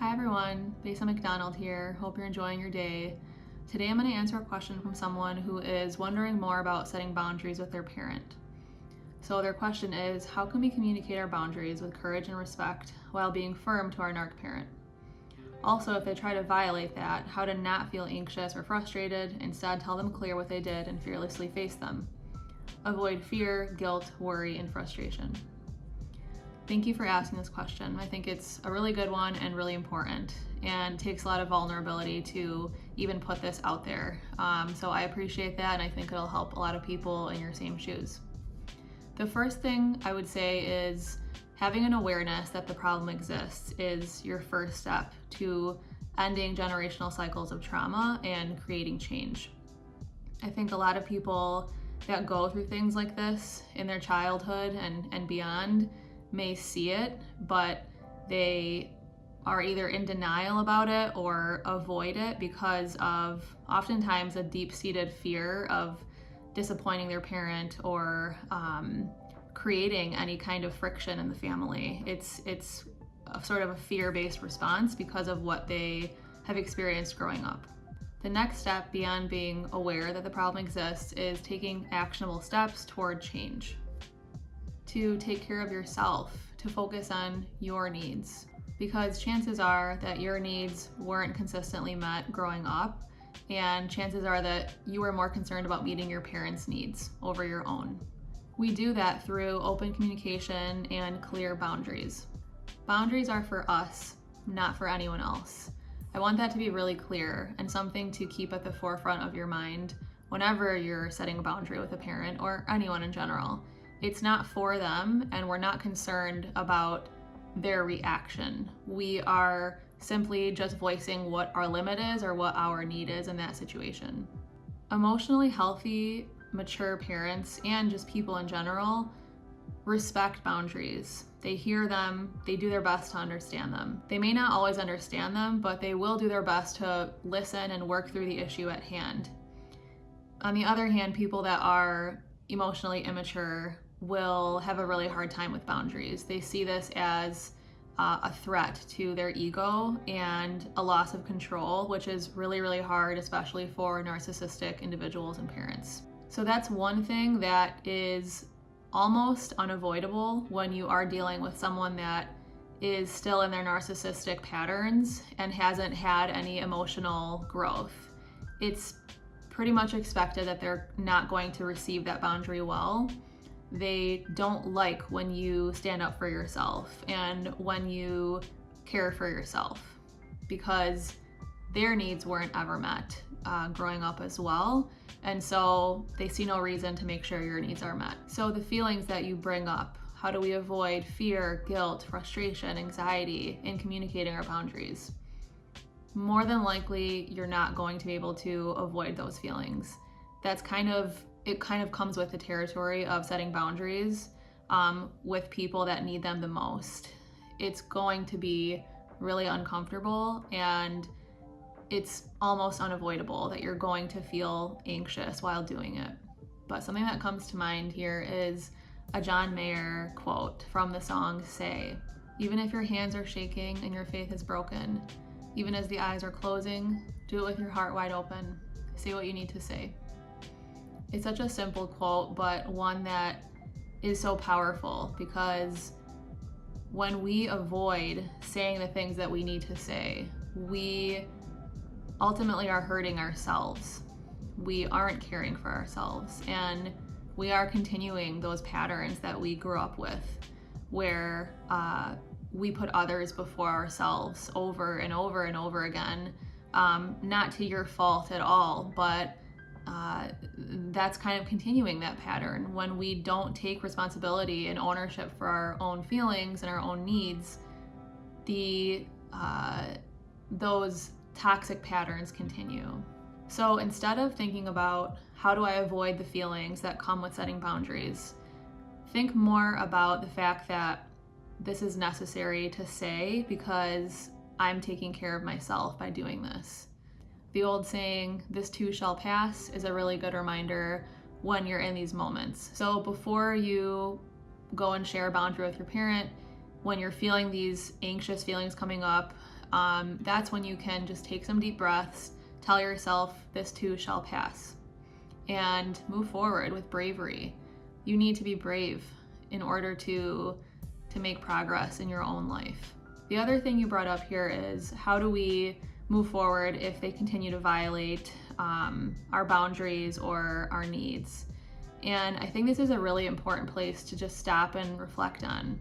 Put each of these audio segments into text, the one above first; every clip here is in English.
Hi everyone, Besa McDonald here. Hope you're enjoying your day. Today I'm going to answer a question from someone who is wondering more about setting boundaries with their parent. So their question is, how can we communicate our boundaries with courage and respect while being firm to our narc parent? Also, if they try to violate that, how to not feel anxious or frustrated, instead tell them clear what they did and fearlessly face them. Avoid fear, guilt, worry, and frustration. Thank you for asking this question. I think it's a really good one and really important, and takes a lot of vulnerability to even put this out there. So I appreciate that, and I think it'll help a lot of people in your same shoes. The first thing I would say is having an awareness that the problem exists is your first step to ending generational cycles of trauma and creating change. I think a lot of people that go through things like this in their childhood and beyond may see it, but they are either in denial about it or avoid it because of oftentimes a deep-seated fear of disappointing their parent or creating any kind of friction in the family. It's a sort of a fear-based response because of what they have experienced growing up. The next step beyond being aware that the problem exists is taking actionable steps toward change. To take care of yourself, to focus on your needs, because chances are that your needs weren't consistently met growing up, and chances are that you were more concerned about meeting your parents' needs over your own. We do that through open communication and clear boundaries. Boundaries are for us, not for anyone else. I want that to be really clear and something to keep at the forefront of your mind whenever you're setting a boundary with a parent or anyone in general. It's not for them, and we're not concerned about their reaction. We are simply just voicing what our limit is or what our need is in that situation. Emotionally healthy, mature parents, and just people in general, respect boundaries. They hear them, they do their best to understand them. They may not always understand them, but they will do their best to listen and work through the issue at hand. On the other hand, people that are emotionally immature will have a really hard time with boundaries. They see this as a threat to their ego and a loss of control, which is really, really hard, especially for narcissistic individuals and parents. So that's one thing that is almost unavoidable when you are dealing with someone that is still in their narcissistic patterns and hasn't had any emotional growth. It's pretty much expected that they're not going to receive that boundary well. They don't like when you stand up for yourself and when you care for yourself, because their needs weren't ever met growing up as well. And so they see no reason to make sure your needs are met. So the feelings that you bring up, how do we avoid fear, guilt, frustration, anxiety in communicating our boundaries? More than likely, you're not going to be able to avoid those feelings. It kind of comes with the territory of setting boundaries with people that need them the most. It's going to be really uncomfortable, and it's almost unavoidable that you're going to feel anxious while doing it. But something that comes to mind here is a John Mayer quote from the song Say. Even if your hands are shaking and your faith is broken, even as the eyes are closing, do it with your heart wide open. Say what you need to say. It's such a simple quote, but one that is so powerful, because when we avoid saying the things that we need to say, we ultimately are hurting ourselves. We aren't caring for ourselves, and we are continuing those patterns that we grew up with, where we put others before ourselves over and over and over again, not to your fault at all, but that's kind of continuing that pattern. When we don't take responsibility and ownership for our own feelings and our own needs, those toxic patterns continue. So instead of thinking about how do I avoid the feelings that come with setting boundaries, think more about the fact that this is necessary to say because I'm taking care of myself by doing this. The old saying, "this too shall pass," is a really good reminder when you're in these moments. So before you go and share a boundary with your parent, when you're feeling these anxious feelings coming up, that's when you can just take some deep breaths, tell yourself this too shall pass, and move forward with bravery. You need to be brave in order to make progress in your own life. The other thing you brought up here is, how do we move forward if they continue to violate our boundaries or our needs? And I think this is a really important place to just stop and reflect on.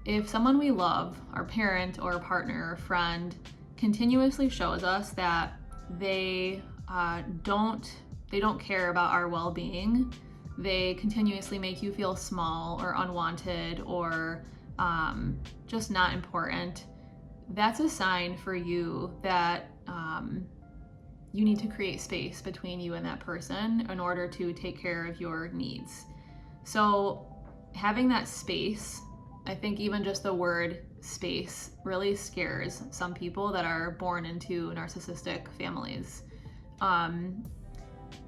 If someone we love, our parent or partner or friend, continuously shows us that they don't care about our well-being, they continuously make you feel small or unwanted or just not important, that's a sign for you that you need to create space between you and that person in order to take care of your needs. So having that space, I think even just the word space really scares some people that are born into narcissistic families.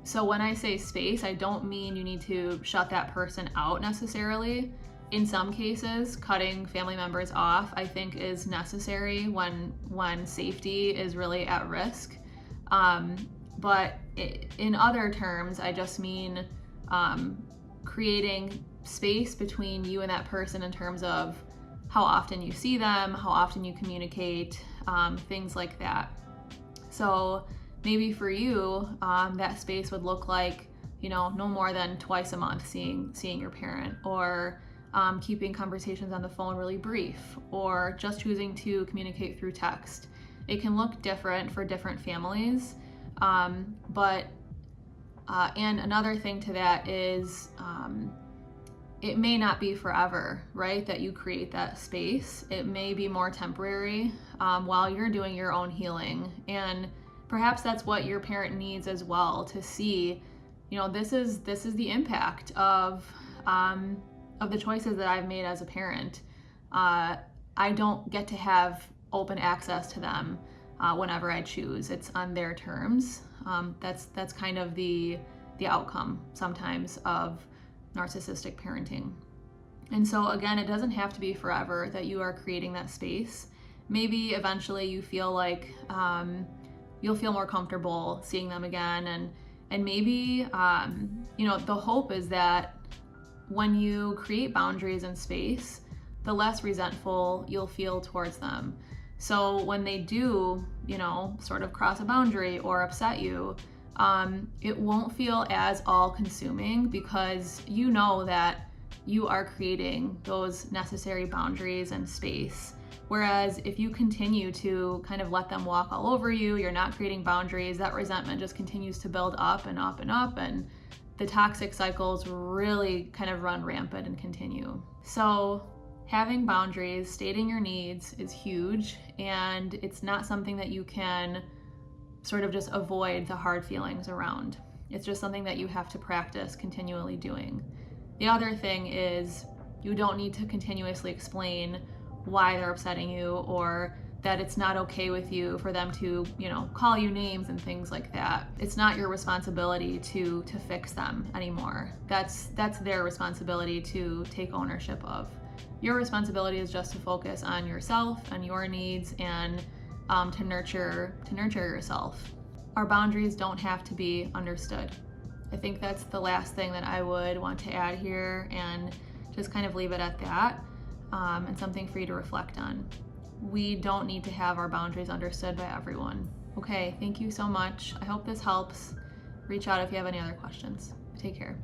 So when I say space, I don't mean you need to shut that person out necessarily. In some cases, cutting family members off, I think, is necessary when safety is really at risk. But in other terms, I just mean creating space between you and that person in terms of how often you see them, how often you communicate, things like that. So maybe for you, that space would look like, no more than twice a month seeing your parent, or keeping conversations on the phone really brief, or just choosing to communicate through text. It can look different for different families, but another thing to that is it may not be forever, right, that you create that space. It may be more temporary while you're doing your own healing, and perhaps that's what your parent needs as well, to see, this is the impact of the choices that I've made as a parent. I don't get to have open access to them whenever I choose. It's on their terms. That's kind of the outcome sometimes of narcissistic parenting. And so again, it doesn't have to be forever that you are creating that space. Maybe eventually you feel like you'll feel more comfortable seeing them again, and maybe the hope is that when you create boundaries and space, the less resentful you'll feel towards them. So when they do, sort of cross a boundary or upset you, it won't feel as all-consuming, because you know that you are creating those necessary boundaries and space. Whereas if you continue to kind of let them walk all over you, you're not creating boundaries, that resentment just continues to build up and up and up, and the toxic cycles really kind of run rampant and continue. So having boundaries, stating your needs is huge, and it's not something that you can sort of just avoid the hard feelings around. It's just something that you have to practice continually doing. The other thing is, you don't need to continuously explain why they're upsetting you, or that it's not okay with you for them to, call you names and things like that. It's not your responsibility to fix them anymore. That's their responsibility to take ownership of. Your responsibility is just to focus on yourself and your needs, and to nurture yourself. Our boundaries don't have to be understood. I think that's the last thing that I would want to add here, and just kind of leave it at that, and something for you to reflect on. We don't need to have our boundaries understood by everyone. Okay, thank you so much. I hope this helps. Reach out if you have any other questions. Take care.